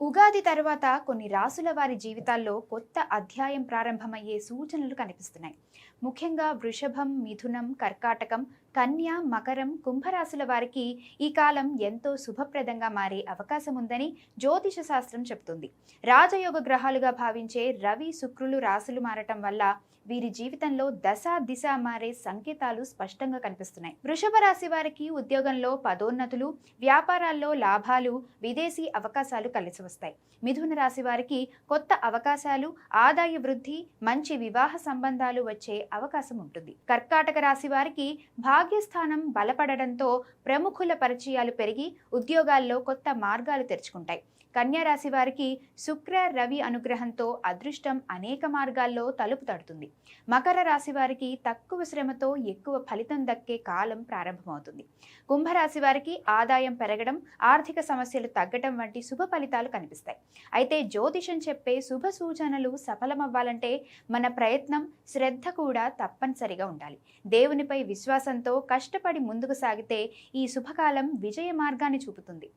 ఉగాది తర్వాత కొన్ని రాసుల వారి జీవితాల్లో కొత్త అధ్యాయం ప్రారంభమయ్యే సూచనలు కనిపిస్తున్నాయి. ముఖ్యంగా వృషభం, మిథునం, కర్కాటకం, కన్య, మకరం, కుంభరాశుల వారికి ఈ కాలం ఎంతో శుభప్రదంగా మారే అవకాశం ఉందని జ్యోతిష శాస్త్రం చెబుతుంది. రాజయోగ గ్రహాలుగా భావించే రవి, శుక్రులు రాశులు మారటం వల్ల వీరి జీవితంలో దశ దిశ మారే సంకేతాలు స్పష్టంగా కనిపిస్తున్నాయి. వృషభ రాశి వారికి ఉద్యోగంలో పదోన్నతులు, వ్యాపారాల్లో లాభాలు, విదేశీ అవకాశాలు కలిసి వస్తాయి. మిథున రాశి వారికి కొత్త అవకాశాలు, ఆదాయ వృద్ధి, మంచి వివాహ సంబంధాలు వచ్చే అవకాశం ఉంటుంది. కర్కాటక రాశి వారికి భాగ్యస్థానం బలపడడంతో ప్రముఖుల పరిచయాలు పెరిగి ఉద్యోగాల్లో కొత్త మార్గాలు తెరుచుకుంటాయి. కన్యా రాశి వారికి శుక్ర, రవి అనుగ్రహంతో అదృష్టం అనేక మార్గాల్లో తలుపు తడుతుంది. మకర రాశి వారికి తక్కువ శ్రమతో ఎక్కువ ఫలితం దక్కే కాలం ప్రారంభమవుతుంది. కుంభరాశి వారికి ఆదాయం పెరగడం, ఆర్థిక సమస్యలు తగ్గడం వంటి శుభ ఫలితాలు కనిపిస్తాయి. అయితే జ్యోతిషం చెప్పే శుభ సూచనలు సఫలమవ్వాలంటే మన ప్రయత్నం, శ్రద్ధ కూడా తప్పనిసరిగా ఉండాలి. దేవునిపై విశ్వాసంతో కష్టపడి ముందుకు సాగితే ఈ శుభకాలం విజయ మార్గాన్ని చూపుతుంది.